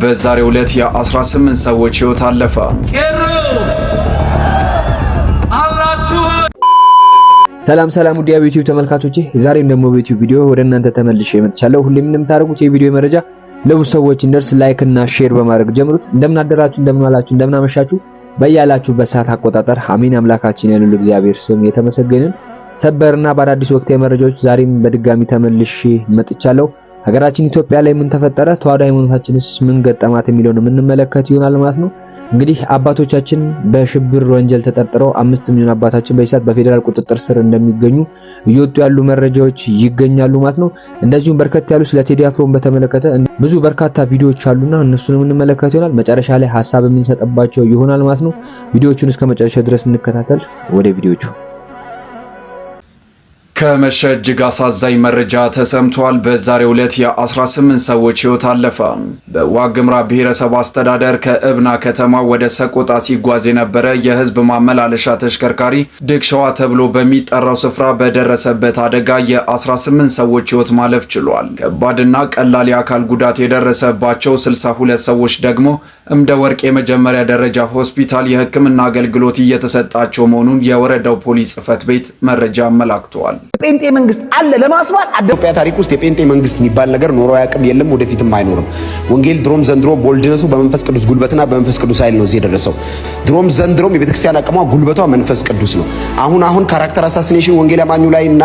በዛሬው ዕለት የ18 ሰዎች ሕይወት አለፈ። ሰላም ውድ የዩቲዩብ ተመልካቾቼ፣ ዛሬም ደግሞ በዩቲዩብ ቪዲዮ ወደ እናንተ ተመልሼ መጥቻለሁ። ሁሌም እንደምታደርጉት የቪዲዮ መረጃ ለብዙ ሰዎች እንደርስ ላይክ እና ሼር በማድረግ ጀምሩት። እንደምን አደራችሁ፣ እንደምን ዋላችሁ፣ እንደምን አመሻችሁ በያላችሁበት ሰዓት አቆጣጠር አሜን። አምላካችን ያለው እግዚአብሔር ስም የተመሰገነን። ሰበርና በአዳዲስ ወቅታዊ መረጃዎች ዛሬም በድጋሚ ተመልሼ መጥቻለሁ። ሀገራችን ኢትዮጵያ ላይ ምን ተፈጠረ፣ ተዋሕዶ ሃይማኖታችንስ ምን ገጠማት የሚለውን የምንመለከት ይሆናል ማለት ነው። እንግዲህ አባቶቻችን በሽብር ወንጀል ተጠርጥረው 5 ሚሊዮን አባታችን በኢሳት በፌደራል ቁጥጥር ስር እንደሚገኙ እየወጡ ያሉ መረጃዎች ይገኛሉ ማለት ነው። እንደዚሁም በርከት ያሉ ስለ ቴዲ አፍሮን በተመለከተ ብዙ በርካታ ቪዲዮዎች አሉና እነሱን የምንመለከት ይሆናል። መጨረሻ ላይ ሐሳብ የምንሰጥባቸው ይሆናል ማለት ነው። ቪዲዮቹን እስከ መጨረሻው ድረስ እንከታተል። ወደ ቪዲዮቹ ከመሸ እጅግ አሳዛኝ መረጃ ተሰምቷል። በዛሬው ዕለት የ18 ሰዎች ሕይወት አለፈ። በዋግምራ ብሔረሰብ አስተዳደር ከእብና ከተማ ወደ ሰቆጣ ሲጓዝ የነበረ የህዝብ ማመላለሻ ተሽከርካሪ ድግሸዋ ተብሎ በሚጠራው ስፍራ በደረሰበት አደጋ የ18 ሰዎች ሕይወት ማለፍ ችሏል። ከባድና ቀላል የአካል ጉዳት የደረሰባቸው 62 ሰዎች ደግሞ እምደ ወርቅ የመጀመሪያ ደረጃ ሆስፒታል የሕክምና አገልግሎት እየተሰጣቸው መሆኑን የወረዳው ፖሊስ ጽሕፈት ቤት መረጃ አመላክቷል። ጴንጤ መንግስት አለ ለማስባል ኢትዮጵያ ታሪክ ውስጥ የጴንጤ መንግስት የሚባል ነገር ኖሮ ያቅም የለም፣ ወደፊትም አይኖርም። ወንጌል ድሮም ዘንድሮ ቦልድነቱ በመንፈስ ቅዱስ ጉልበትና በመንፈስ ቅዱስ ኃይል ነው እዚህ የደረሰው። ድሮም ዘንድሮም የቤተክርስቲያን አቅሟ ጉልበቷ መንፈስ ቅዱስ ነው። አሁን ካራክተር አሳሲኔሽን ወንጌል አማኙ ላይና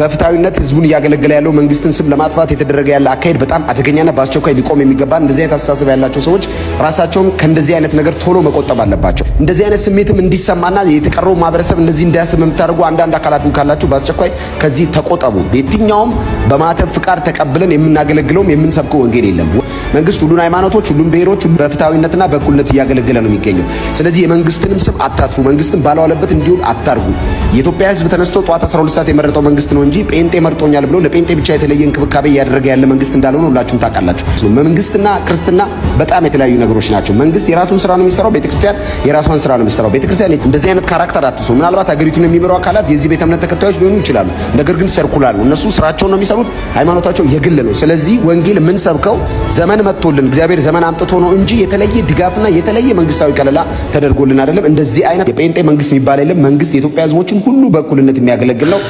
በፍታዊነት ህዝቡን እያገለገለ ያለው መንግስትን ስም ለማጥፋት የተደረገ ያለ አካሄድ በጣም አደገኛና በአስቸኳይ ሊቆም የሚገባ እንደዚህ አይነት አስተሳሰብ ያላቸው ሰዎች ራሳቸውን ከእንደዚህ አይነት ነገር ቶሎ መቆጠብ አለባቸው። እንደዚህ አይነት ስሜትም እንዲሰማና የተቀረው ማህበረሰብ እንደዚህ እንዲያስብ የምታደርጉ አንዳንድ አካላትም ካላችሁ በአስቸኳይ ከዚህ ተቆጠቡ። በየትኛውም በማተብ ፍቃድ ተቀብለን የምናገለግለውም የምንሰብከው ወንጌል የለም። መንግስት ሁሉን ሃይማኖቶች፣ ሁሉን ብሔሮች በፍታዊነትና በእኩልነት እያገለገለ ነው የሚገኘው። ስለዚህ የመንግስትንም ስም አታጥፉ፣ መንግስትን ባለዋለበት እንዲሁም አታርጉ። የኢትዮጵያ ህዝብ ተነስቶ ጠዋት 12 ሰዓት የመረጠው መንግስት ነው እንጂ ጴንጤ መርጦኛል ብሎ ለጴንጤ ብቻ የተለየ እንክብካቤ እያደረገ ያለ መንግስት እንዳልሆነ ሁላችሁም ታውቃላችሁ። መንግስትና ክርስትና በጣም የተለያዩ ነገሮች ናቸው። መንግስት የራሱን ስራ ነው የሚሰራው፣ ቤተክርስቲያን የራሷን ስራ ነው የሚሰራው። ቤተክርስቲያን እንደዚህ አይነት ካራክተር አትሱ። ምናልባት ሀገሪቱን የሚመሩ አካላት የዚህ ቤተ እምነት ተከታዮች ሊሆኑ ይችላሉ። ነገር ግን ሰርኩላር ነው። እነሱ ስራቸውን ነው የሚሰሩት፣ ሃይማኖታቸው የግል ነው። ስለዚህ ወንጌል ምን ሰብከው ዘመን መጥቶልን እግዚአብሔር ዘመን አምጥቶ ነው እንጂ የተለየ ድጋፍና የተለየ መንግስታዊ ከለላ ተደርጎልን አይደለም። እንደዚህ አይነት የጴንጤ መንግስት የሚባል የለም። መንግስት የኢትዮጵያ ህዝቦችን ሁሉ በእኩልነት የሚያገለግል ነው።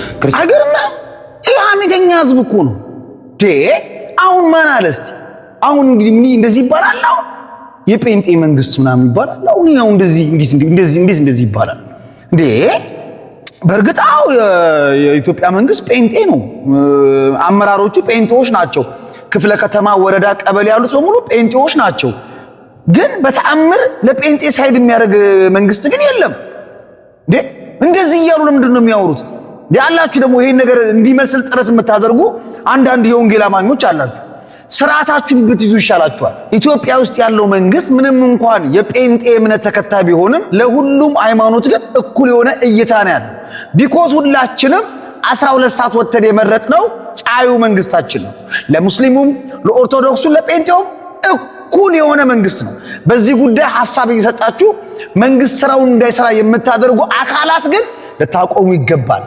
አገርማ የአሜተኛ ህዝብ እኮ ነው። አሁን ማን አለ እስቲ? አሁን እንግዲህ ምን እንደዚህ ይባላል? አሁን የጴንጤ መንግስት ምናምን ይባላል። አሁን ያው እንደዚህ ይባላል እንዴ? በእርግጣው የኢትዮጵያ መንግስት ጴንጤ ነው። አመራሮቹ ጴንጤዎች ናቸው። ክፍለ ከተማ፣ ወረዳ፣ ቀበሌ ያሉት በሙሉ ጴንጤዎች ናቸው። ግን በተአምር ለጴንጤ ሳይድ የሚያደርግ መንግስት ግን የለም እንዴ? እንደዚህ እያሉ ለምንድን ነው የሚያወሩት? ያላችሁ ደግሞ ይሄን ነገር እንዲመስል ጥረት የምታደርጉ አንዳንድ የወንጌል አማኞች አላችሁ። ስርዓታችሁን ብትይዙ ይሻላችኋል። ኢትዮጵያ ውስጥ ያለው መንግስት ምንም እንኳን የጴንጤ እምነት ተከታይ ቢሆንም ለሁሉም ሃይማኖት ግን እኩል የሆነ እይታ ነው ያለው። ቢኮዝ ሁላችንም 12 ሰዓት ወጥተን የመረጥነው ፀሐዩ መንግስታችን ነው። ለሙስሊሙም፣ ለኦርቶዶክሱም፣ ለጴንጤውም እኩል የሆነ መንግስት ነው። በዚህ ጉዳይ ሐሳብ እየሰጣችሁ መንግስት ስራውን እንዳይሰራ የምታደርጉ አካላት ግን ልታቆሙ ይገባል።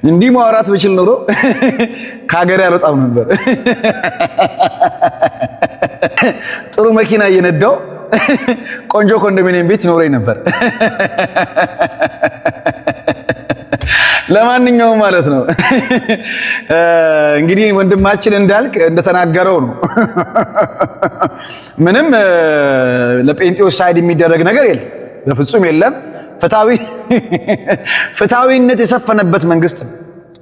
እንዲህ ማውራት ብችል ኖሮ ከሀገር ያልወጣም ነበር። ጥሩ መኪና እየነዳው ቆንጆ ኮንዶሚኒየም ቤት ይኖረኝ ነበር። ለማንኛውም ማለት ነው እንግዲህ ወንድማችን እንዳልክ እንደተናገረው ነው። ምንም ለጴንጤዎች ሳይድ የሚደረግ ነገር የለም፣ በፍጹም የለም። ፍትሃዊነት የሰፈነበት መንግስት ነው።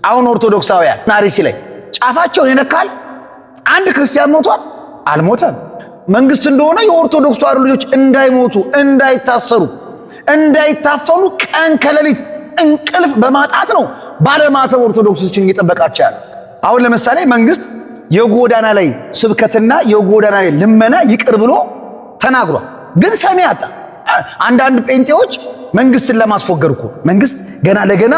አሁን ኦርቶዶክሳውያን ናሪሲ ላይ ጫፋቸውን ይነካል። አንድ ክርስቲያን ሞቷል አልሞተም። መንግስት እንደሆነ የኦርቶዶክስ ተዋሕዶ ልጆች እንዳይሞቱ፣ እንዳይታሰሩ፣ እንዳይታፈኑ ቀን ከሌሊት እንቅልፍ በማጣት ነው ባለማተብ ኦርቶዶክሶችን እየጠበቃቸው ያለ። አሁን ለምሳሌ መንግስት የጎዳና ላይ ስብከትና የጎዳና ላይ ልመና ይቅር ብሎ ተናግሯል፣ ግን ሰሚ አጣ። አንዳንድ ጴንጤዎች መንግስትን ለማስፎገር እኮ መንግስት ገና ለገና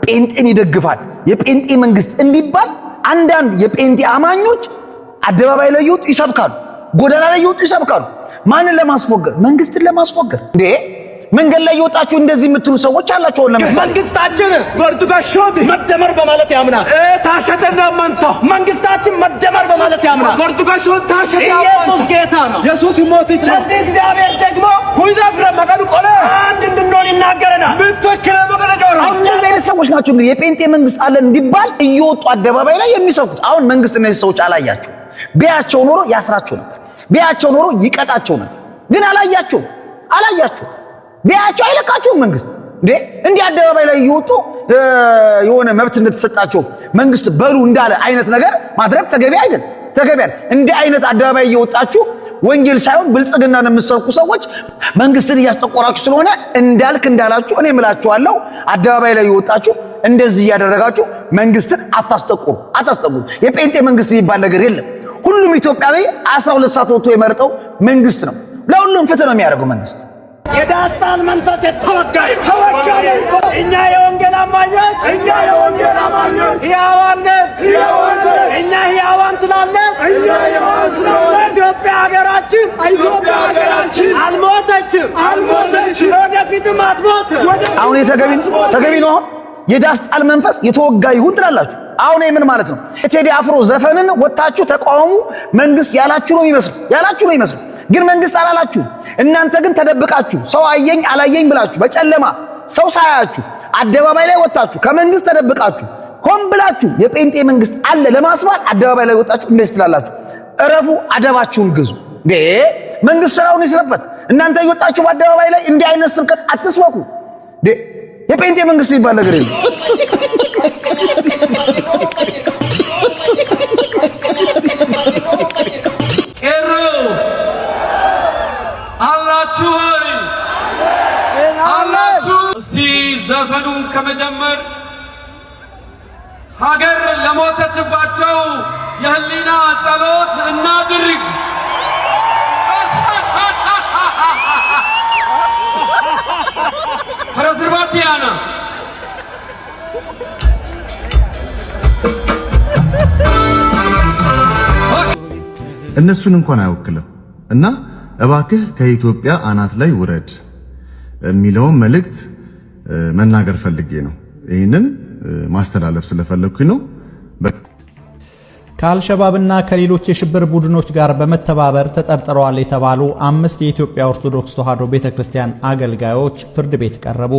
ጴንጤን ይደግፋል፣ የጴንጤ መንግስት እንዲባል አንዳንድ የጴንጤ አማኞች አደባባይ ላይ ይወጡ ይሰብካሉ፣ ጎዳና ላይ ይወጡ ይሰብካሉ። ማንን ለማስወገድ? መንግስትን ለማስወገድ እንዴ? መንገድ ላይ የወጣችሁ እንደዚህ የምትሉ ሰዎች አላችሁ። ለምሳሌ መንግስታችን ጎርቱጋሾብ መደመር በማለት ያምናል። ታሸተና ማንታ መንግስታችን መደመር በማለት ያምናል። ጎርቱጋሾብ ታሸተ ኢየሱስ ጌታ ነው። ኢየሱስ ይሞት ይችላል። ስለዚህ እግዚአብሔር ደግሞ ኩይዳፍረ መቀኑ ቆለ አንድ እንድንሆን ይናገረናል። ምትከለ መቀነቀራ እንደዚህ አይነት ሰዎች ናቸው እንግዲህ የጴንጤ መንግስት አለን እንዲባል እየወጡ አደባባይ ላይ የሚሰብኩት። አሁን መንግስት እነዚህ ሰዎች አላያቸው። ቢያቸው ኖሮ ያስራቸው ነበር። ቢያቸው ኖሮ ይቀጣቸው ነበር። ግን አላያቸው። ቢያቸው አይለቃቸውም መንግስት እንዴ? እንዲህ አደባባይ ላይ እየወጡ የሆነ መብት እንደተሰጣቸው መንግስት በሉ እንዳለ አይነት ነገር ማድረግ ተገቢ አይደለም። እንዲህ አይነት አደባባይ እየወጣችሁ ወንጌል ሳይሆን ብልጽግናን የምትሰብኩ ሰዎች መንግስትን እያስጠቆራችሁ ስለሆነ እንዳላችሁ እኔ እምላችኋለሁ፣ አደባባይ ላይ እየወጣችሁ እንደዚህ እያደረጋችሁ መንግስትን አታስጠቁሩ። የጴንጤ መንግስት የሚባል ነገር የለም። ሁሉም ኢትዮጵያዊ 12 ሰዓት ወጥቶ የመረጠው መንግስት ነው። ለሁሉም ፍትህ ነው የሚያደርገው መንግስት። የዳስታን መንፈስ ተወጋይ እኛ የወንጌል አማኞች ሕያዋንን እኛ ሕያዋን ስላለን ኢትዮጵያ ሀገራችን አልሞተችም፣ ወደፊትም አትሞትም። አሁን ተገቢ ነው። አሁን የዳስጣል መንፈስ የተወጋ ይሁን ትላላችሁ። አሁን ምን ማለት ነው? የቴዲ አፍሮ ዘፈንን ወጣችሁ ተቃውሙ መንግስት ያላችሁ ነው የሚመስለው። ግን መንግስት አላላችሁ። እናንተ ግን ተደብቃችሁ ሰው አየኝ አላየኝ ብላችሁ በጨለማ ሰው ሳያችሁ አደባባይ ላይ ወጣችሁ ከመንግስት ተደብቃችሁ ሆን ብላችሁ የጴንጤ መንግስት አለ ለማስባል አደባባይ ላይ ወጣችሁ እንደዚህ ትላላችሁ። እረፉ፣ አደባችሁን ግዙ። መንግስት ስራውን ይስራበት። እናንተ እየወጣችሁ በአደባባይ ላይ እንዲህ አይነት ስብከት አትስበኩ። የጴንጤ መንግስት ይባል ነገር የለም። አላችሁ እስቲ ዘፈኑን ከመጀመር ሀገር ለሞተችባቸው የህሊና ጸሎት እናድርግ። ፕሬዝዳንቲያና እነሱን እንኳን አይወክልም እና እባክህ ከኢትዮጵያ አናት ላይ ውረድ የሚለውን መልእክት መናገር ፈልጌ ነው። ይህንን ማስተላለፍ ስለፈለኩኝ ነው። ከአልሸባብና ከሌሎች የሽብር ቡድኖች ጋር በመተባበር ተጠርጥረዋል የተባሉ 5 የኢትዮጵያ ኦርቶዶክስ ተዋሕዶ ቤተክርስቲያን አገልጋዮች ፍርድ ቤት ቀረቡ።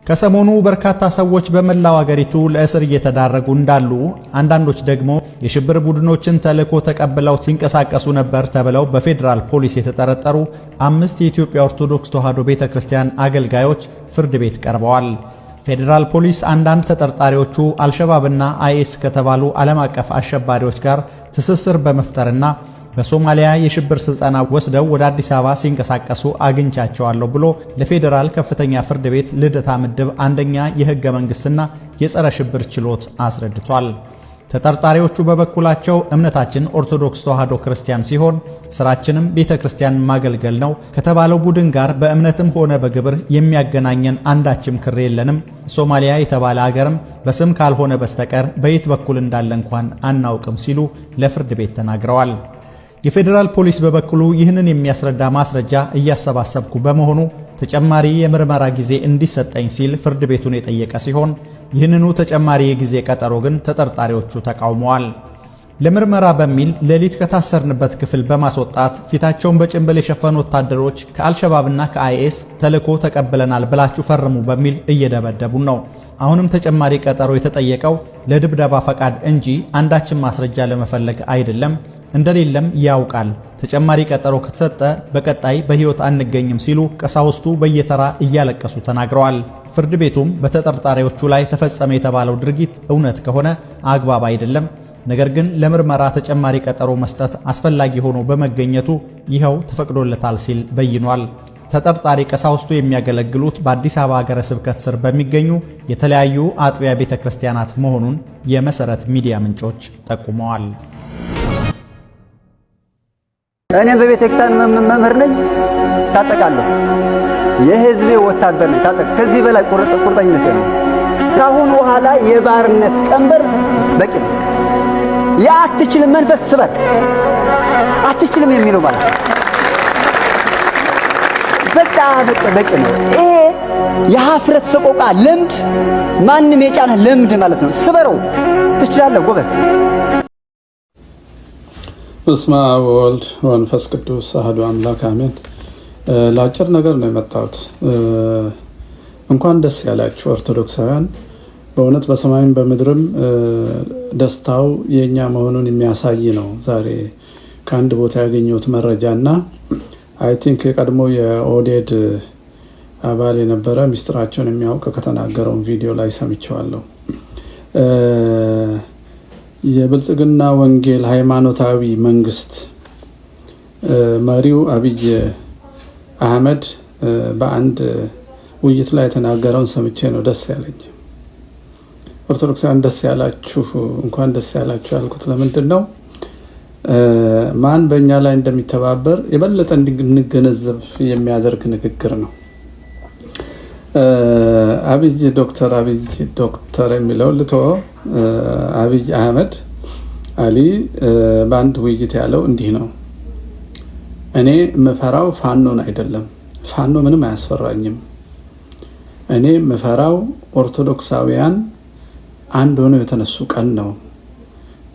ከሰሞኑ በርካታ ሰዎች በመላው አገሪቱ ለእስር እየተዳረጉ እንዳሉ፣ አንዳንዶች ደግሞ የሽብር ቡድኖችን ተልዕኮ ተቀብለው ሲንቀሳቀሱ ነበር ተብለው በፌዴራል ፖሊስ የተጠረጠሩ 5 የኢትዮጵያ ኦርቶዶክስ ተዋሕዶ ቤተክርስቲያን አገልጋዮች ፍርድ ቤት ቀርበዋል። ፌዴራል ፖሊስ አንዳንድ ተጠርጣሪዎቹ አልሸባብና አይኤስ ከተባሉ ዓለም አቀፍ አሸባሪዎች ጋር ትስስር በመፍጠርና በሶማሊያ የሽብር ስልጠና ወስደው ወደ አዲስ አበባ ሲንቀሳቀሱ አግኝቻቸዋለሁ ብሎ ለፌዴራል ከፍተኛ ፍርድ ቤት ልደታ ምድብ አንደኛ የሕገ መንግሥትና የጸረ ሽብር ችሎት አስረድቷል። ተጠርጣሪዎቹ በበኩላቸው እምነታችን ኦርቶዶክስ ተዋሕዶ ክርስቲያን ሲሆን ስራችንም ቤተ ክርስቲያን ማገልገል ነው፣ ከተባለው ቡድን ጋር በእምነትም ሆነ በግብር የሚያገናኘን አንዳችም ክር የለንም፣ ሶማሊያ የተባለ አገርም በስም ካልሆነ በስተቀር በየት በኩል እንዳለ እንኳን አናውቅም ሲሉ ለፍርድ ቤት ተናግረዋል። የፌዴራል ፖሊስ በበኩሉ ይህንን የሚያስረዳ ማስረጃ እያሰባሰብኩ በመሆኑ ተጨማሪ የምርመራ ጊዜ እንዲሰጠኝ ሲል ፍርድ ቤቱን የጠየቀ ሲሆን ይህንኑ ተጨማሪ የጊዜ ቀጠሮ ግን ተጠርጣሪዎቹ ተቃውመዋል። ለምርመራ በሚል ሌሊት ከታሰርንበት ክፍል በማስወጣት ፊታቸውን በጭንብል የሸፈኑ ወታደሮች ከአልሸባብና ከአይኤስ ተልዕኮ ተቀብለናል ብላችሁ ፈርሙ በሚል እየደበደቡን ነው። አሁንም ተጨማሪ ቀጠሮ የተጠየቀው ለድብደባ ፈቃድ እንጂ አንዳችን ማስረጃ ለመፈለግ አይደለም፣ እንደሌለም ያውቃል። ተጨማሪ ቀጠሮ ከተሰጠ በቀጣይ በሕይወት አንገኝም ሲሉ ቀሳውስቱ በየተራ እያለቀሱ ተናግረዋል። ፍርድ ቤቱም በተጠርጣሪዎቹ ላይ ተፈጸመ የተባለው ድርጊት እውነት ከሆነ አግባብ አይደለም፣ ነገር ግን ለምርመራ ተጨማሪ ቀጠሮ መስጠት አስፈላጊ ሆኖ በመገኘቱ ይኸው ተፈቅዶለታል ሲል በይኗል። ተጠርጣሪ ቀሳውስቱ የሚያገለግሉት በአዲስ አበባ ሀገረ ስብከት ስር በሚገኙ የተለያዩ አጥቢያ ቤተ ክርስቲያናት መሆኑን የመሰረት ሚዲያ ምንጮች ጠቁመዋል። እኔ በቤተክርስቲያን መምህር ነኝ፣ ታጠቃለሁ። የህዝቤ ወታደር ነኝ፣ ታጠቅ። ከዚህ በላይ ቁርጠኝነት ነው። ካሁን በኋላ የባርነት ቀንበር በቂ ነው። የአትችልም መንፈስ ስበር፣ አትችልም የሚለው ማለት ነው። በቃ በቂ ነው። ይሄ የሀፍረት ሰቆቃ ልምድ ማንም የጫነ ልምድ ማለት ነው። ስበረው ትችላለህ ጎበዝ። በስመ አብ ወወልድ ወመንፈስ ቅዱስ አሐዱ አምላክ አሜን። ለአጭር ነገር ነው የመጣሁት። እንኳን ደስ ያላችሁ ኦርቶዶክሳውያን። በእውነት በሰማይም በምድርም ደስታው የኛ መሆኑን የሚያሳይ ነው። ዛሬ ከአንድ ቦታ ያገኘሁት መረጃና አይ ቲንክ የቀድሞ የኦዴድ አባል የነበረ ሚስጥራቸውን የሚያውቅ ከተናገረውን ቪዲዮ ላይ ሰምቼዋለሁ። የብልጽግና ወንጌል ሃይማኖታዊ መንግስት መሪው አብይ አህመድ በአንድ ውይይት ላይ የተናገረውን ሰምቼ ነው ደስ ያለኝ። ኦርቶዶክሳውያን ደስ ያላችሁ፣ እንኳን ደስ ያላችሁ ያልኩት ለምንድን ነው? ማን በእኛ ላይ እንደሚተባበር የበለጠ እንድንገነዘብ የሚያደርግ ንግግር ነው። ዶክተር የሚለው ልቶ አብይ አህመድ አሊ በአንድ ውይይት ያለው እንዲህ ነው። እኔ የምፈራው ፋኖን አይደለም፣ ፋኖ ምንም አያስፈራኝም። እኔ የምፈራው ኦርቶዶክሳውያን አንድ ሆነው የተነሱ ቀን ነው።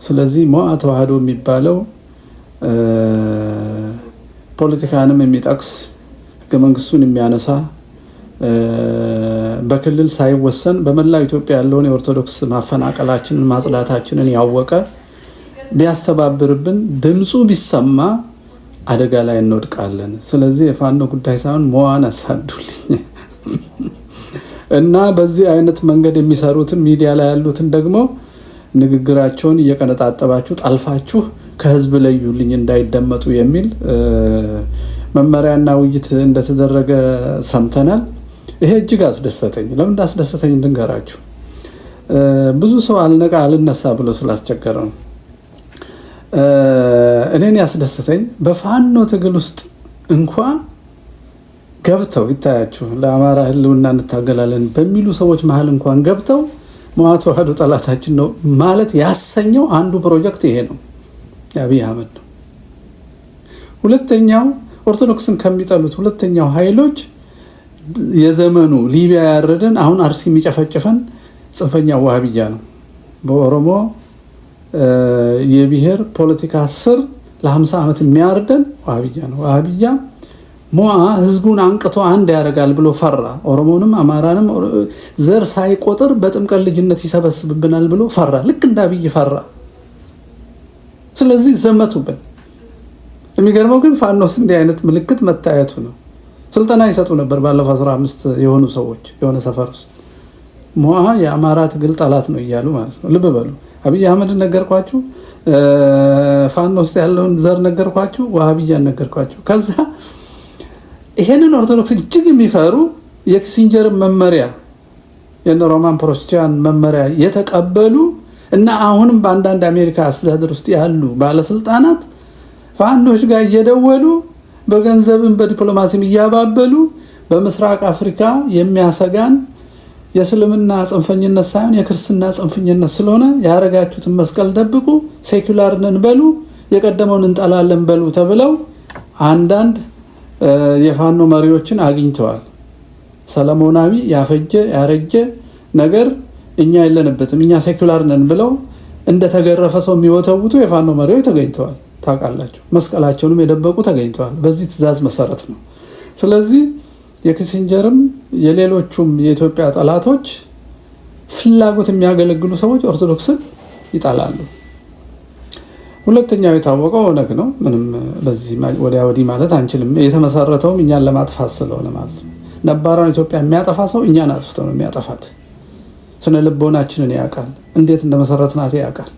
ስለዚህ ሞዓ ተዋህዶ የሚባለው ፖለቲካንም የሚጠቅስ ህገ መንግስቱን የሚያነሳ በክልል ሳይወሰን በመላው ኢትዮጵያ ያለውን የኦርቶዶክስ ማፈናቀላችንን ማጽዳታችንን ያወቀ ቢያስተባብርብን ድምፁ ቢሰማ አደጋ ላይ እንወድቃለን። ስለዚህ የፋኖ ጉዳይ ሳይሆን ሞዓን አሳዱልኝ እና በዚህ አይነት መንገድ የሚሰሩትን ሚዲያ ላይ ያሉትን ደግሞ ንግግራቸውን እየቀነጣጠባችሁ ጣልፋችሁ ከህዝብ ለዩልኝ እንዳይደመጡ የሚል መመሪያና ውይይት እንደተደረገ ሰምተናል። ይሄ እጅግ አስደሰተኝ። ለምን እንዳስደሰተኝ እንድንገራችሁ። ብዙ ሰው አልነቃ አልነሳ ብሎ ስላስቸገረ ነው። እኔን ያስደሰተኝ በፋኖ ትግል ውስጥ እንኳ ገብተው ይታያችሁ ለአማራ ህልውና እንታገላለን በሚሉ ሰዎች መሀል እንኳን ገብተው ሞዓ ተዋህዶ ጠላታችን ነው ማለት ያሰኘው አንዱ ፕሮጀክት ይሄ ነው፣ የአብይ አህመድ ነው። ሁለተኛው ኦርቶዶክስን ከሚጠሉት ሁለተኛው ኃይሎች የዘመኑ ሊቢያ ያረደን አሁን አርሲ የሚጨፈጭፈን ጽንፈኛ ዋሃብያ ነው። በኦሮሞ የብሔር ፖለቲካ ስር ለ50 ዓመት የሚያርደን ዋሃብያ ነው። ዋሃብያ ሞዓ ህዝቡን አንቅቶ አንድ ያደርጋል ብሎ ፈራ። ኦሮሞንም አማራንም ዘር ሳይቆጥር በጥምቀት ልጅነት ይሰበስብብናል ብሎ ፈራ። ልክ እንደ አብይ ፈራ። ስለዚህ ዘመቱብን። የሚገርመው ግን ፋኖስ እንዲህ አይነት ምልክት መታየቱ ነው። ስልጠና ይሰጡ ነበር ባለፈው 15 የሆኑ ሰዎች የሆነ ሰፈር ውስጥ ሞዓ የአማራ ትግል ጠላት ነው እያሉ ማለት ነው። ልብ በሉ። አብይ አህመድ ነገርኳችሁ፣ ፋኖ ውስጥ ያለውን ዘር ነገርኳችሁ፣ ዋሃብያን ነገርኳችሁ። ከዛ ይሄንን ኦርቶዶክስ እጅግ የሚፈሩ የኪሲንጀር መመሪያ የነ ሮማን ፕሮስቲያን መመሪያ የተቀበሉ እና አሁንም በአንዳንድ አሜሪካ አስተዳደር ውስጥ ያሉ ባለስልጣናት ፋኖች ጋር እየደወሉ በገንዘብም በዲፕሎማሲም እያባበሉ በምስራቅ አፍሪካ የሚያሰጋን የእስልምና ጽንፈኝነት ሳይሆን የክርስትና ጽንፈኝነት ስለሆነ ያረጋችሁትን መስቀል ደብቁ፣ ሴኩላር ነን በሉ፣ የቀደመውን እንጠላለን በሉ ተብለው አንዳንድ የፋኖ መሪዎችን አግኝተዋል። ሰለሞናዊ ያፈጀ ያረጀ ነገር እኛ የለንበትም እኛ ሴኩላር ነን ብለው እንደተገረፈ ሰው የሚወተውቱ የፋኖ መሪዎች ተገኝተዋል። ታውቃላችሁ፣ መስቀላቸውንም የደበቁ ተገኝተዋል። በዚህ ትዕዛዝ መሰረት ነው። ስለዚህ የኪሲንጀርም የሌሎቹም የኢትዮጵያ ጠላቶች ፍላጎት የሚያገለግሉ ሰዎች ኦርቶዶክስን ይጠላሉ። ሁለተኛው የታወቀው ኦነግ ነው። ምንም በዚህ ወዲያ ወዲህ ማለት አንችልም። የተመሰረተውም እኛን ለማጥፋት ስለሆነ ማለት ነው። ነባራን ኢትዮጵያ የሚያጠፋ ሰው እኛን አጥፍቶ ነው የሚያጠፋት። ስነ ልቦናችንን ያውቃል፣ እንዴት እንደመሰረትናት ያውቃል።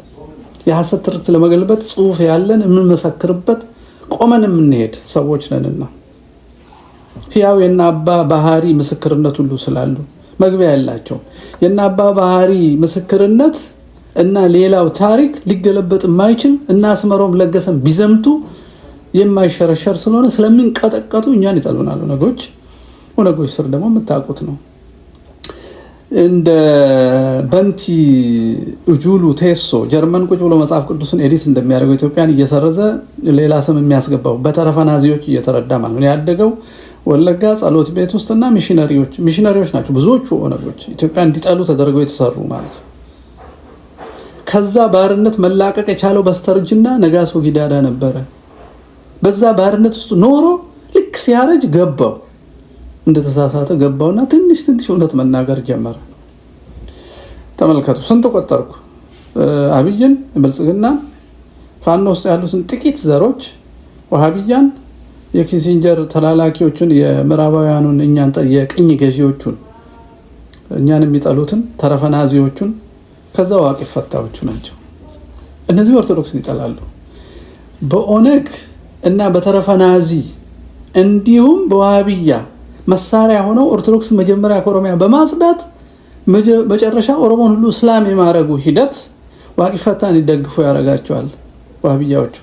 የሐሰት ትርክት ለመገልበጥ ጽሁፍ ያለን የምንመሰክርበት ቆመን የምንሄድ ሰዎች ነንና ሕያው የና አባ ባህሪ ምስክርነት ሁሉ ስላሉ መግቢያ ያላቸው የና አባ ባህሪ ምስክርነት እና ሌላው ታሪክ ሊገለበጥ የማይችል እና አስመሮም ለገሰም ቢዘምቱ የማይሸረሸር ስለሆነ ስለሚንቀጠቀጡ እኛን ይጠሉናል ኦነጎች ስር ደግሞ የምታውቁት ነው። እንደ በንቲ ኡጁሉ ቴሶ ጀርመን ቁጭ ብሎ መጽሐፍ ቅዱስን ኤዲት እንደሚያደርገው ኢትዮጵያን እየሰረዘ ሌላ ስም የሚያስገባው በተረፈ ናዚዎች እየተረዳ ማለት ነው። ያደገው ወለጋ ጸሎት ቤት ውስጥና ሚሽነሪዎች ናቸው ብዙዎቹ ኦነጎች ኢትዮጵያ እንዲጠሉ ተደርገው የተሰሩ ማለት ነው። ከዛ ባርነት መላቀቅ የቻለው በስተርጅና ነጋሶ ጊዳዳ ነበረ። በዛ ባርነት ውስጥ ኖሮ ልክ ሲያረጅ ገባው እንደተሳሳተ ገባውና ትንሽ እውነት መናገር ጀመረ። ተመልከቱ፣ ስንት ቆጠርኩ? አብይን፣ ብልጽግና፣ ፋኖ ውስጥ ያሉትን ጥቂት ዘሮች፣ ወሃቢያን፣ የኪሲንጀር ተላላኪዎቹን፣ የምዕራባውያኑን እኛን የቅኝ ገዢዎቹን እኛን የሚጠሉትን ተረፈናዚዎቹን፣ ከዛ ዋቂ ፈታዎቹ ናቸው። እነዚህ ኦርቶዶክስን ይጠላሉ። በኦነግ እና በተረፈናዚ እንዲሁም በዋሃቢያ መሳሪያ ሆነው ኦርቶዶክስ መጀመሪያ ከኦሮሚያ በማጽዳት መጨረሻ ኦሮሞን ሁሉ እስላም የማረጉ ሂደት ዋቂ ፈታን ይደግፉ ያረጋቸዋል። ዋሃቢያዎቹ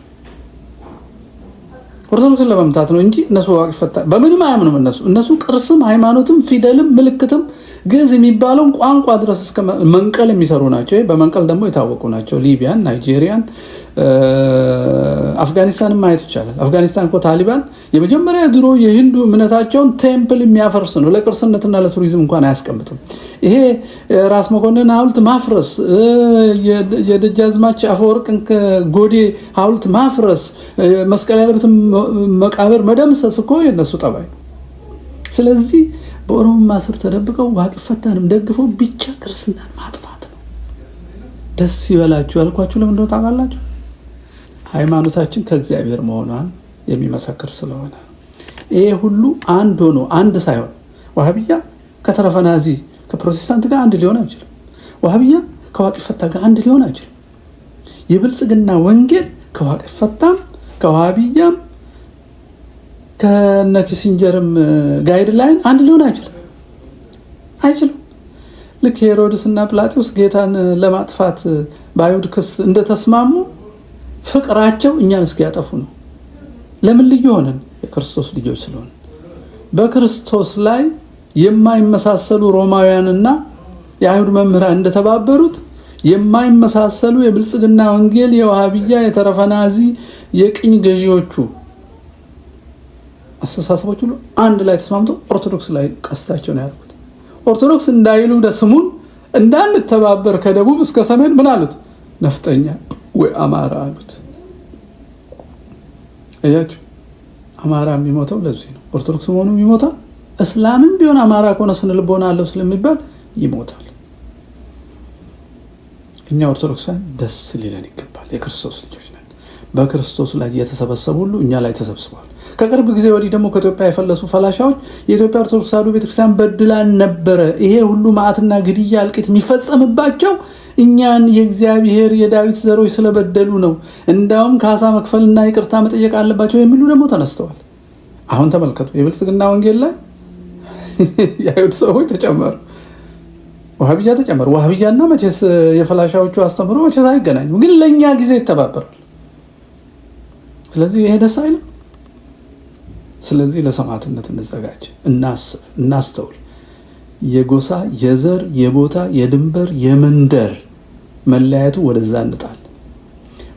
ኦርቶዶክስን ለመምታት ነው እንጂ እነሱ ዋቂ ፈታ በምንም አያምኑም። እነሱ ቅርስም ሃይማኖትም ፊደልም ምልክትም ግዕዝ የሚባለውን ቋንቋ ድረስ እስከ መንቀል የሚሰሩ ናቸው። በመንቀል ደግሞ የታወቁ ናቸው። ሊቢያን፣ ናይጄሪያን፣ አፍጋኒስታንን ማየት ይቻላል። አፍጋኒስታን እኮ ታሊባን የመጀመሪያ ድሮ የሂንዱ እምነታቸውን ቴምፕል የሚያፈርስ ነው። ለቅርስነትና ለቱሪዝም እንኳን አያስቀምጥም። ይሄ ራስ መኮንን ሐውልት ማፍረስ፣ የደጃዝማች አፈወርቅን ጎዴ ሐውልት ማፍረስ፣ መስቀል ያለበትን መቃብር መደምሰስ እኮ የነሱ ጠባይ። ስለዚህ በኦሮሞ ስር ተደብቀው ዋቂ ፈታንም ደግፈው ብቻ ክርስትናን ማጥፋት ነው። ደስ ይበላችሁ ያልኳችሁ ለምን ነው ታውቃላችሁ? ሃይማኖታችን ከእግዚአብሔር መሆኗን የሚመሰክር ስለሆነ ይሄ ሁሉ አንድ ሆኖ አንድ ሳይሆን ዋሃቢያ ከተረፈናዚ ከፕሮቴስታንት ጋር አንድ ሊሆን አይችልም። ዋሃቢያ ከዋቂ ፈታ ጋር አንድ ሊሆን አይችልም። የብልጽግና ወንጌል ከዋቂ ፈታም ከዋሃቢያም ከነኪሲንጀርም ጋይድላይን አንድ ሊሆን አይችልም። ልክ ሄሮድስ እና ጲላጦስ ጌታን ለማጥፋት በአይሁድ ክስ እንደተስማሙ ፍቅራቸው እኛን እስኪያጠፉ ነው። ለምን ልዩ ሆነን? የክርስቶስ ልጆች ስለሆነ። በክርስቶስ ላይ የማይመሳሰሉ ሮማውያንና የአይሁድ መምህራን እንደተባበሩት የማይመሳሰሉ የብልጽግና ወንጌል፣ የዋሃቢያ፣ የተረፈናዚ፣ የቅኝ ገዢዎቹ አስተሳሰቦች ሁሉ አንድ ላይ ተስማምቶ ኦርቶዶክስ ላይ ቀስታቸው ነው ያደረጉት። ኦርቶዶክስ እንዳይሉ ስሙን እንዳንተባበር ከደቡብ እስከ ሰሜን ምን አሉት? ነፍጠኛ ወይ አማራ አሉት። እያችሁ አማራ የሚሞተው ለዚህ ነው። ኦርቶዶክስ መሆኑ ይሞታል። እስላምም ቢሆን አማራ ከሆነ ስነ ልቦና አለው ስለሚባል ይሞታል። እኛ ኦርቶዶክሳን ደስ ሊለን ይገባል። የክርስቶስ ልጆች ነን። በክርስቶስ ላይ የተሰበሰቡ ሁሉ እኛ ላይ ተሰብስበዋል። ከቅርብ ጊዜ ወዲህ ደግሞ ከኢትዮጵያ የፈለሱ ፈላሻዎች የኢትዮጵያ ኦርቶዶክስ ተዋሕዶ ቤተክርስቲያን በድላን ነበረ፣ ይሄ ሁሉ መዓትና ግድያ እልቂት የሚፈጸምባቸው እኛን የእግዚአብሔር የዳዊት ዘሮች ስለበደሉ ነው፣ እንዳውም ካሳ መክፈልና ይቅርታ መጠየቅ አለባቸው የሚሉ ደግሞ ተነስተዋል። አሁን ተመልከቱ፣ የብልጽግና ወንጌል ላይ የአይሁድ ሰዎች ተጨመሩ፣ ዋሃቢያ ተጨመሩ። ዋሃቢያና መቼስ የፈላሻዎቹ አስተምሮ መቼስ አይገናኙም፣ ግን ለእኛ ጊዜ ይተባበራል። ስለዚህ ይሄ ደስ አይልም። ስለዚህ ለሰማዕትነት እንዘጋጅ፣ እናስብ፣ እናስተውል። የጎሳ የዘር የቦታ የድንበር የመንደር መለያየቱ ወደዛ እንጣል።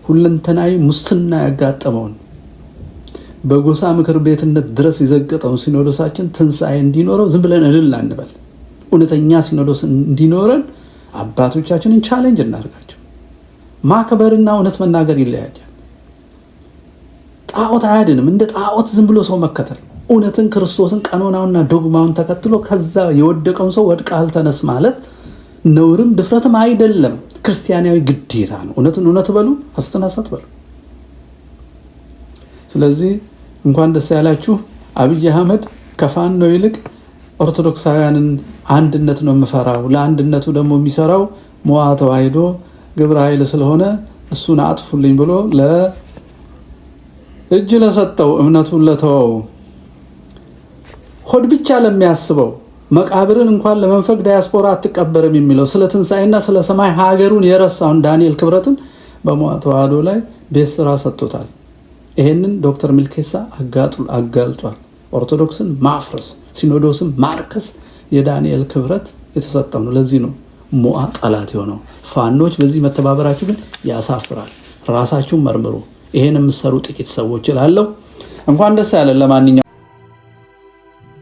ሁለንተናዊ ሙስና ያጋጠመውን በጎሳ ምክር ቤትነት ድረስ የዘገጠውን ሲኖዶሳችን ትንሣኤ እንዲኖረው ዝም ብለን እልል አንበል። እውነተኛ ሲኖዶስ እንዲኖረን አባቶቻችንን ቻሌንጅ እናርጋቸው። ማክበርና እውነት መናገር ይለያያል። ጣዖት አያድንም። እንደ ጣዖት ዝም ብሎ ሰው መከተል፣ እውነትን ክርስቶስን ቀኖናውና ዶግማውን ተከትሎ ከዛ የወደቀውን ሰው ወድቀሃል ተነስ ማለት ነውርም ድፍረትም አይደለም፣ ክርስቲያናዊ ግዴታ ነው። እውነትን እውነት በሉ፣ ሐሰትን ሐሰት በሉ። ስለዚህ እንኳን ደስ ያላችሁ። አብይ አህመድ ከፋኖ ይልቅ ኦርቶዶክሳውያንን አንድነት ነው የምፈራው፣ ለአንድነቱ ደግሞ የሚሰራው ሞዓ ተዋሕዶ ግብረ ኃይል ስለሆነ እሱን አጥፉልኝ ብሎ እጅ ለሰጠው እምነቱን ለተወው ሆድ ብቻ ለሚያስበው መቃብርን እንኳን ለመንፈቅ ዳያስፖራ አትቀበርም የሚለው ስለ ትንሣኤና ስለ ሰማይ ሀገሩን የረሳውን ዳንኤል ክብረትን በሞዓ ተዋሕዶ ላይ ቤት ስራ ሰጥቶታል። ይሄንን ዶክተር ሚልኬሳ አጋልጧል። ኦርቶዶክስን ማፍረስ ሲኖዶስን ማርከስ የዳንኤል ክብረት የተሰጠው ነው። ለዚህ ነው ሞዓ ጠላት የሆነው። ፋኖች በዚህ መተባበራችሁ ግን ያሳፍራል። ራሳችሁን መርምሩ። ይሄን የምትሰሩ ጥቂት ሰዎች እላለሁ። እንኳን ደስ ያለን። ለማንኛውም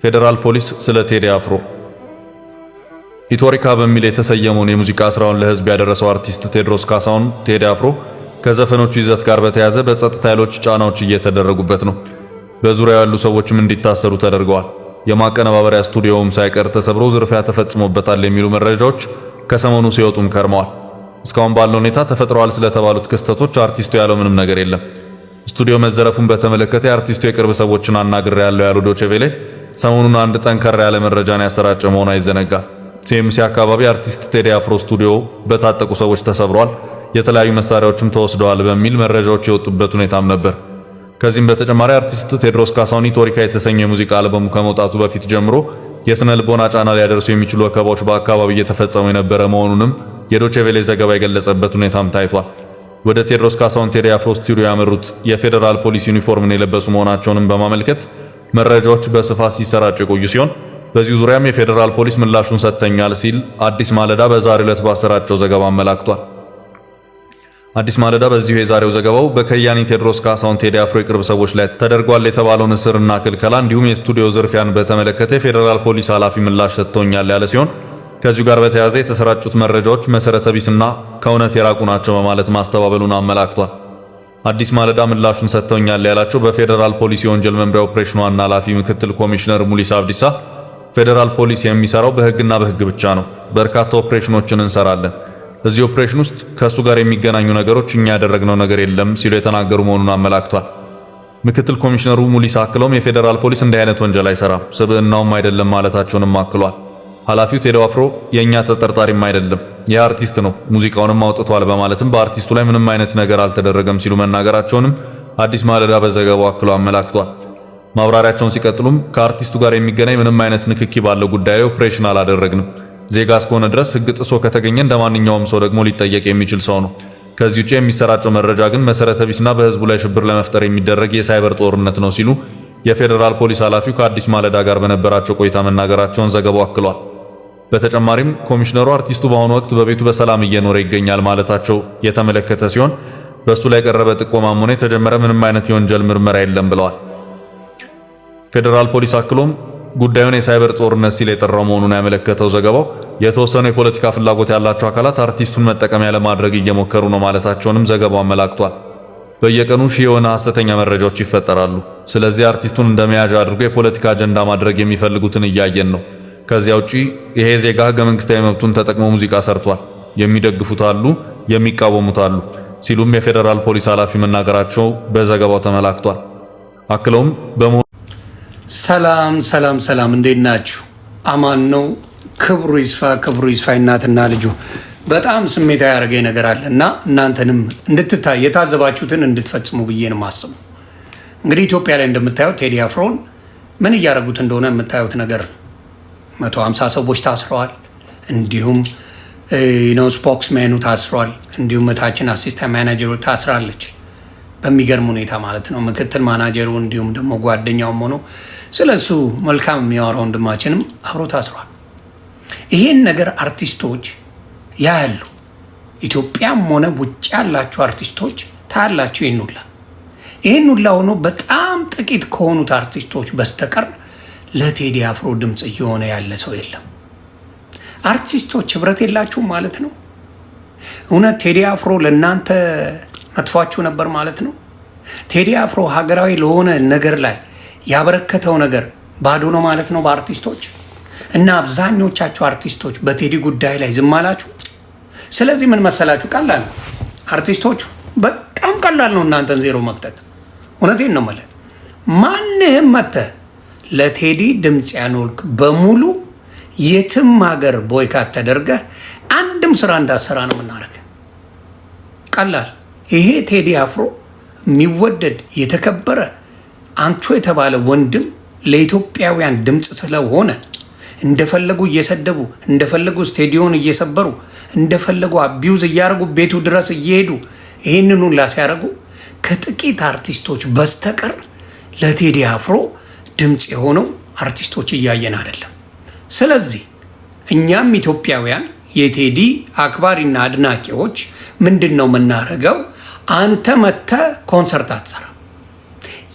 ፌዴራል ፖሊስ ስለ ቴዲ አፍሮ ኢትዮሪካ በሚል የተሰየመውን የሙዚቃ ስራውን ለህዝብ ያደረሰው አርቲስት ቴዎድሮስ ካሳሁን ቴዲ አፍሮ ከዘፈኖቹ ይዘት ጋር በተያያዘ በጸጥታ ኃይሎች ጫናዎች እየተደረጉበት ነው። በዙሪያው ያሉ ሰዎችም እንዲታሰሩ ተደርገዋል። የማቀነባበሪያ ስቱዲዮውም ሳይቀር ተሰብሮ ዝርፊያ ተፈጽሞበታል የሚሉ መረጃዎች ከሰሞኑ ሲወጡም ከርመዋል። እስካሁን ባለው ሁኔታ ተፈጥረዋል ስለተባሉት ክስተቶች አርቲስቱ ያለው ምንም ነገር የለም። ስቱዲዮ መዘረፉን በተመለከተ የአርቲስቱ የቅርብ ሰዎችን አናግሬያለሁ ያሉ ዶቼ ቬለ ሰሞኑን አንድ ጠንከር ያለ መረጃን ያሰራጨ መሆኑ አይዘነጋም። ሲኤምሲ አካባቢ አርቲስት ቴዲ አፍሮ ስቱዲዮ በታጠቁ ሰዎች ተሰብሯል፣ የተለያዩ መሳሪያዎችም ተወስደዋል በሚል መረጃዎች የወጡበት ሁኔታም ነበር። ከዚህም በተጨማሪ አርቲስት ቴዎድሮስ ካሳሁን ኢትዮሪካ የተሰኘው የሙዚቃ አልበሙ ከመውጣቱ በፊት ጀምሮ የስነ ልቦና ጫና ሊያደርሱ የሚችሉ ወከባዎች በአካባቢው እየተፈጸሙ የነበረ መሆኑንም የዶቼ ቬለ ዘገባ የገለጸበት ሁኔታም ታይቷል። ወደ ቴዎድሮስ ካሳሁን ቴዲ አፍሮ ስቱዲዮ ያመሩት የፌዴራል ፖሊስ ዩኒፎርምን የለበሱ መሆናቸውንም በማመልከት መረጃዎች በስፋት ሲሰራጩ የቆዩ ሲሆን በዚህ ዙሪያም የፌዴራል ፖሊስ ምላሹን ሰጥተኛል ሲል አዲስ ማለዳ በዛሬው ዕለት ባሰራጨው ዘገባ አመላክቷል። አዲስ ማለዳ በዚሁ የዛሬው ዘገባው በከያኒ ቴዎድሮስ ካሳሁን ቴዲ አፍሮ የቅርብ ሰዎች ላይ ተደርጓል የተባለውን እስርና ክልከላ እንዲሁም የስቱዲዮ ዝርፊያን በተመለከተ የፌዴራል ፖሊስ ኃላፊ ምላሽ ሰጥተኛል ያለ ሲሆን ከዚሁ ጋር በተያያዘ የተሰራጩት መረጃዎች መሰረተ ቢስና ከእውነት የራቁ ናቸው በማለት ማስተባበሉን አመላክቷል። አዲስ ማለዳ ምላሹን ሰጥተኛል ያላቸው በፌዴራል ፖሊስ የወንጀል መምሪያ ኦፕሬሽን ዋና ኃላፊ ምክትል ኮሚሽነር ሙሊሳ አብዲሳ ፌዴራል ፖሊስ የሚሰራው በህግና በህግ ብቻ ነው፣ በርካታ ኦፕሬሽኖችን እንሰራለን፣ እዚህ ኦፕሬሽን ውስጥ ከሱ ጋር የሚገናኙ ነገሮች እኛ ያደረግነው ነገር የለም ሲሉ የተናገሩ መሆኑን አመላክቷል። ምክትል ኮሚሽነሩ ሙሊሳ አክለውም የፌዴራል ፖሊስ እንዲህ አይነት ወንጀል አይሰራም፣ ስብዕናውም አይደለም ማለታቸውንም አክሏል። ኃላፊው ቴዲ አፍሮ የኛ ተጠርጣሪም አይደለም፣ የአርቲስት ነው፣ ሙዚቃውንም አውጥቷል በማለትም በአርቲስቱ ላይ ምንም አይነት ነገር አልተደረገም ሲሉ መናገራቸውንም አዲስ ማለዳ በዘገባው አክሎ አመላክቷል። ማብራሪያቸውን ሲቀጥሉም ከአርቲስቱ ጋር የሚገናኝ ምንም አይነት ንክኪ ባለው ጉዳይ ላይ ኦፕሬሽን አላደረግንም። ዜጋ እስከሆነ ድረስ ህግ ጥሶ ከተገኘ እንደማንኛውም ሰው ደግሞ ሊጠየቅ የሚችል ሰው ነው። ከዚህ ውጪ የሚሰራጨው መረጃ ግን መሰረተ ቢስና በህዝቡ ላይ ሽብር ለመፍጠር የሚደረግ የሳይበር ጦርነት ነው ሲሉ የፌዴራል ፖሊስ ኃላፊው ከአዲስ ማለዳ ጋር በነበራቸው ቆይታ መናገራቸውን ዘገባው አክሏል። በተጨማሪም ኮሚሽነሩ አርቲስቱ በአሁኑ ወቅት በቤቱ በሰላም እየኖረ ይገኛል ማለታቸው የተመለከተ ሲሆን በሱ ላይ የቀረበ ጥቆማም ሆነ የተጀመረ ምንም አይነት የወንጀል ምርመራ የለም ብለዋል። ፌዴራል ፖሊስ አክሎም ጉዳዩን የሳይበር ጦርነት ሲል የጠራው መሆኑን ያመለከተው ዘገባው የተወሰኑ የፖለቲካ ፍላጎት ያላቸው አካላት አርቲስቱን መጠቀሚያ ለማድረግ እየሞከሩ ነው ማለታቸውንም ዘገባው አመላክቷል። በየቀኑ ሺህ የሆነ ሐሰተኛ መረጃዎች ይፈጠራሉ። ስለዚህ አርቲስቱን እንደመያዣ አድርጎ የፖለቲካ አጀንዳ ማድረግ የሚፈልጉትን እያየን ነው። ከዚያ ውጪ ይሄ ዜጋ ህገ መንግስታዊ መብቱን ተጠቅሞ ሙዚቃ ሰርቷል፣ የሚደግፉት አሉ፣ የሚቃወሙት አሉ ሲሉም የፌዴራል ፖሊስ ኃላፊ መናገራቸው በዘገባው ተመላክቷል። አክለውም ሰላም ሰላም ሰላም፣ እንዴት ናችሁ? አማን ነው። ክብሩ ይስፋ እናትና ልጁ። በጣም ስሜታዊ ያደረገኝ ነገር አለ እና እናንተንም እንድትታይ የታዘባችሁትን እንድትፈጽሙ ብዬ ነው የማስበው። እንግዲህ ኢትዮጵያ ላይ እንደምታዩት ቴዲ አፍሮን ምን እያደረጉት እንደሆነ የምታዩት ነገር ነው። 150 ሰዎች ታስረዋል። እንዲሁም ስፖክስሜኑ ታስረዋል። እንዲሁም እታችን አሲስታንት ማናጀሩ ታስራለች። በሚገርም ሁኔታ ማለት ነው። ምክትል ማናጀሩ እንዲሁም ደግሞ ጓደኛውም ሆኖ ስለሱ መልካም የሚያወራው ወንድማችንም አብሮ ታስሯል። ይሄን ነገር አርቲስቶች ያያሉ። ኢትዮጵያም ሆነ ውጭ ያላችሁ አርቲስቶች ታያላችሁ። ይህን ሁላ ሆኖ በጣም ጥቂት ከሆኑት አርቲስቶች በስተቀር ለቴዲ አፍሮ ድምፅ እየሆነ ያለ ሰው የለም። አርቲስቶች ህብረት የላችሁም ማለት ነው። እውነት ቴዲ አፍሮ ለእናንተ መጥፏችሁ ነበር ማለት ነው። ቴዲ አፍሮ ሀገራዊ ለሆነ ነገር ላይ ያበረከተው ነገር ባዶ ነው ማለት ነው በአርቲስቶች እና አብዛኞቻችሁ አርቲስቶች በቴዲ ጉዳይ ላይ ዝም አላችሁ። ስለዚህ ምን መሰላችሁ፣ ቀላል ነው። አርቲስቶቹ በጣም ቀላል ነው እናንተን ዜሮ መክተት። እውነቴን ነው ማለት ማንህም መተህ ለቴዲ ድምፅ ያኖልክ በሙሉ የትም ሀገር ቦይካት ተደርገህ አንድም ስራ እንዳሰራ ነው የምናደርግ። ቀላል። ይሄ ቴዲ አፍሮ የሚወደድ የተከበረ አንቱ የተባለ ወንድም ለኢትዮጵያውያን ድምፅ ስለሆነ እንደፈለጉ እየሰደቡ እንደፈለጉ ስቴዲዮን እየሰበሩ እንደፈለጉ አቢዩዝ እያደረጉ ቤቱ ድረስ እየሄዱ ይህንን ሁላ ሲያደርጉ ከጥቂት አርቲስቶች በስተቀር ለቴዲ አፍሮ ድምፅ የሆነው አርቲስቶች እያየን አይደለም። ስለዚህ እኛም ኢትዮጵያውያን የቴዲ አክባሪና አድናቂዎች ምንድን ነው የምናደርገው? አንተ መተህ ኮንሰርት አትሰራ፣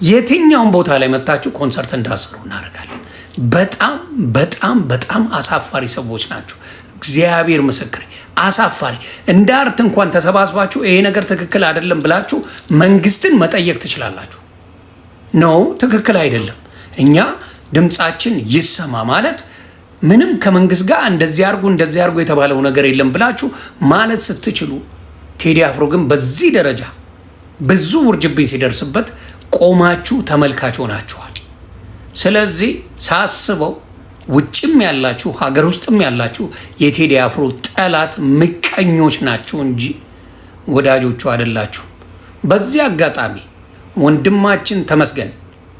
የትኛውን ቦታ ላይ መታችሁ ኮንሰርት እንዳሰሩ እናደርጋለን። በጣም በጣም በጣም አሳፋሪ ሰዎች ናቸው። እግዚአብሔር ምስክሬ አሳፋሪ። እንደ አርት እንኳን ተሰባስባችሁ ይሄ ነገር ትክክል አይደለም ብላችሁ መንግስትን መጠየቅ ትችላላችሁ። ነው ትክክል አይደለም፣ እኛ ድምፃችን ይሰማ ማለት ምንም ከመንግስት ጋር እንደዚህ አርጉ የተባለው ነገር የለም ብላችሁ ማለት ስትችሉ፣ ቴዲ አፍሮ ግን በዚህ ደረጃ ብዙ ውርጅብኝ ሲደርስበት ቆማችሁ ተመልካች ሆናችኋል። ስለዚህ ሳስበው ውጭም ያላችሁ ሀገር ውስጥም ያላችሁ የቴዲ አፍሮ ጠላት ምቀኞች ናቸው እንጂ ወዳጆቹ አይደላችሁ። በዚህ አጋጣሚ ወንድማችን ተመስገን፣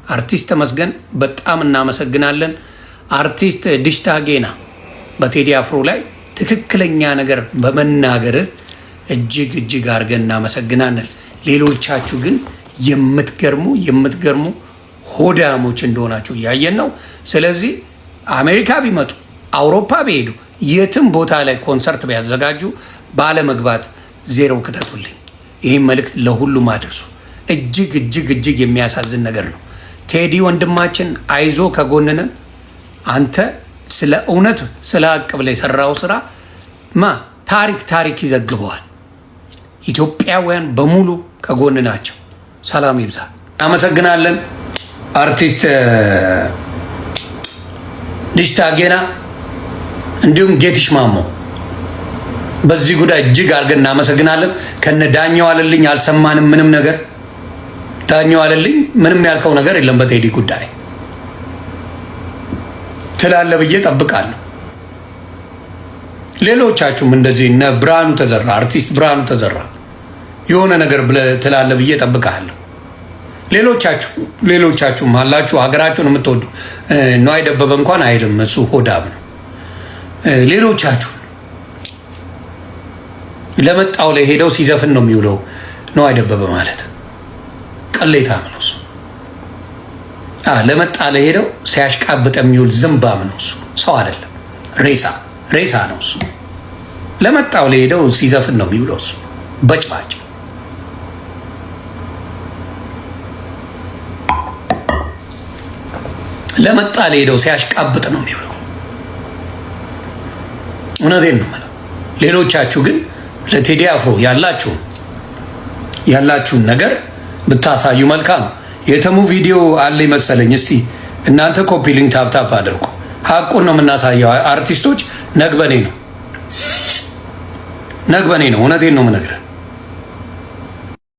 አርቲስት ተመስገን በጣም እናመሰግናለን። አርቲስት ዲሽታ ጌና በቴዲ አፍሮ ላይ ትክክለኛ ነገር በመናገርህ እጅግ እጅግ አድርገን እናመሰግናለን። ሌሎቻችሁ ግን የምትገርሙ ሆዳሞች እንደሆናችሁ እያየን ነው። ስለዚህ አሜሪካ ቢመጡ አውሮፓ ቢሄዱ የትም ቦታ ላይ ኮንሰርት ቢያዘጋጁ ባለመግባት ዜሮ ክተቱልኝ። ይህም መልእክት ለሁሉም አድርሱ። እጅግ እጅግ እጅግ የሚያሳዝን ነገር ነው። ቴዲ ወንድማችን አይዞ ከጎንነ አንተ ስለ እውነት ስለ ሀቅ ብለህ የሰራው ስራ ታሪክ ይዘግበዋል። ኢትዮጵያውያን በሙሉ ከጎን ናቸው። ሰላም ይብዛ። አመሰግናለን። አርቲስት ዲሽታ ጌና እንዲሁም ጌትሽ ማሞ በዚህ ጉዳይ እጅግ አድርገን እናመሰግናለን። ከነ ዳኛው አለልኝ አልሰማንም ምንም ነገር። ዳኛው አለልኝ ምንም ያልከው ነገር የለም በቴዲ ጉዳይ ትላለህ ብዬ ጠብቃለሁ። ሌሎቻችሁም እንደዚህ እነ ብርሃኑ ተዘራ አርቲስት ብርሃኑ ተዘራ የሆነ ነገር ብለህ ትላለህ ብዬ ጠብቃለሁ። ሌሎቻችሁም አላችሁ ሀገራችሁን የምትወዱ ነዋይ ደበበ እንኳን አይልም እሱ ሆዳም ነው። ሌሎቻችሁ ለመጣው ላይ ሄደው ሲዘፍን ነው የሚውለው። ነዋይ ደበበ ማለት ቅሌታም ነው እሱ። ለመጣ ላይ ሄደው ሲያሽቃብጥ የሚውል ዝምባም ነው እሱ። ሰው አይደለም፣ ሬሳ ነው እሱ። ለመጣው ላይ ሄደው ሲዘፍን ነው የሚውለው እሱ። በጭባጭ ለመጣ ላይ ሄደው ሲያሽቃብጥ ነው የሚውለው። እውነቴን ነው የምለው። ሌሎቻችሁ ግን ለቴዲ አፍሮ ያላችሁን ነገር ብታሳዩ መልካም። የተሙ ቪዲዮ አለ መሰለኝ። እስቲ እናንተ ኮፒ ሊንክ ታፕ አድርጉ። ሀቁን ነው የምናሳየው። አርቲስቶች ነግበኔ ነው። እውነቴን ነው የምነግርህ።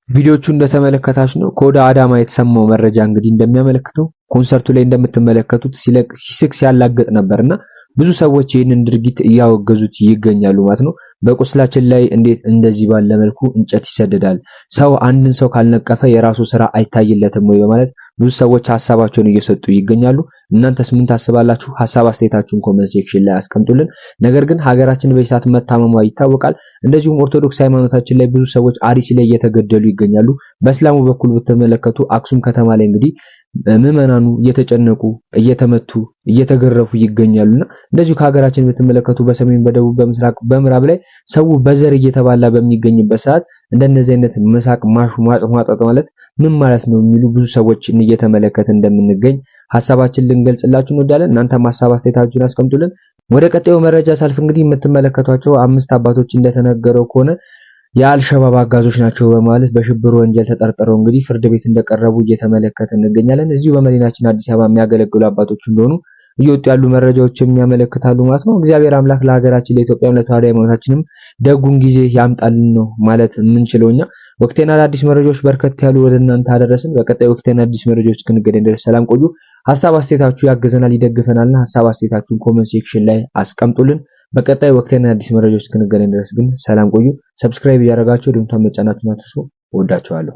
ቪዲዮቹ እንደተመለከታችሁ ነው። ከወደ አዳማ የተሰማው መረጃ እንግዲህ እንደሚያመለክተው ኮንሰርቱ ላይ እንደምትመለከቱት ሲስቅ ሲያላገጥ ነበርና ብዙ ሰዎች ይህንን ድርጊት እያወገዙት ይገኛሉ ማለት ነው። በቁስላችን ላይ እንዴት እንደዚህ ባለ መልኩ እንጨት ይሰደዳል? ሰው አንድን ሰው ካልነቀፈ የራሱ ስራ አይታይለትም ወይ? በማለት ብዙ ሰዎች ሐሳባቸውን እየሰጡ ይገኛሉ። እናንተስ ምን ታስባላችሁ? ሐሳብ አስተያየታችሁን ኮሜንት ሴክሽን ላይ አስቀምጡልን። ነገር ግን ሀገራችን በዚህ ሰዓት መታመሟ ይታወቃል። እንደዚሁም ኦርቶዶክስ ሃይማኖታችን ላይ ብዙ ሰዎች አርሲ ላይ እየተገደሉ ይገኛሉ። በእስላሙ በኩል ብትመለከቱ አክሱም ከተማ ላይ እንግዲህ ምዕመናኑ እየተጨነቁ እየተመቱ እየተገረፉ ይገኛሉና እንደዚሁ ከሀገራችን ብትመለከቱ በሰሜን፣ በደቡብ፣ በምስራቅ፣ በምዕራብ ላይ ሰው በዘር እየተባላ በሚገኝበት ሰዓት እንደነዚህ አይነት መሳቅ ማጣጣ ማለት ምን ማለት ነው የሚሉ ብዙ ሰዎችን እየተመለከተ እንደምንገኝ ሐሳባችን ልንገልጽላችሁ እንወዳለን። እናንተም ሐሳብ አስተያየታችሁን አስቀምጡልን። ወደ ቀጣዩ መረጃ ሳልፍ እንግዲህ የምትመለከቷቸው 5 አባቶች እንደተነገረው ከሆነ የአልሸባብ አጋዞች ናቸው በማለት በሽብር ወንጀል ተጠርጥረው እንግዲህ ፍርድ ቤት እንደቀረቡ እየተመለከተ እንገኛለን። እዚሁ በመዲናችን አዲስ አበባ የሚያገለግሉ አባቶች እንደሆኑ እየወጡ ያሉ መረጃዎች የሚያመለክታሉ ማለት ነው። እግዚአብሔር አምላክ ለሀገራችን ለኢትዮጵያም ለተዋሕዶ ሃይማኖታችንም ደጉን ጊዜ ያምጣልን ነው ማለት የምንችለውኛ። ወቅቴና አዲስ መረጃዎች በርከት ያሉ ወደ እናንተ አደረስን። በቀጣይ ወቅቴና አዲስ መረጃዎች እስክንገናኝ ድረስ ሰላም ቆዩ። ሐሳብ አስተያየታችሁ ያገዘናል ይደግፈናልና ሐሳብ አስተያየታችሁን ኮሜንት ሴክሽን ላይ አስቀምጡልን። በቀጣይ ወቅቴና አዲስ መረጃዎች እስክንገናኝ ድረስ ግን ሰላም ቆዩ። ሰብስክራይብ እያደረጋችሁ ድምቷን መጫናችሁን አትርሱ። እወዳችኋለሁ።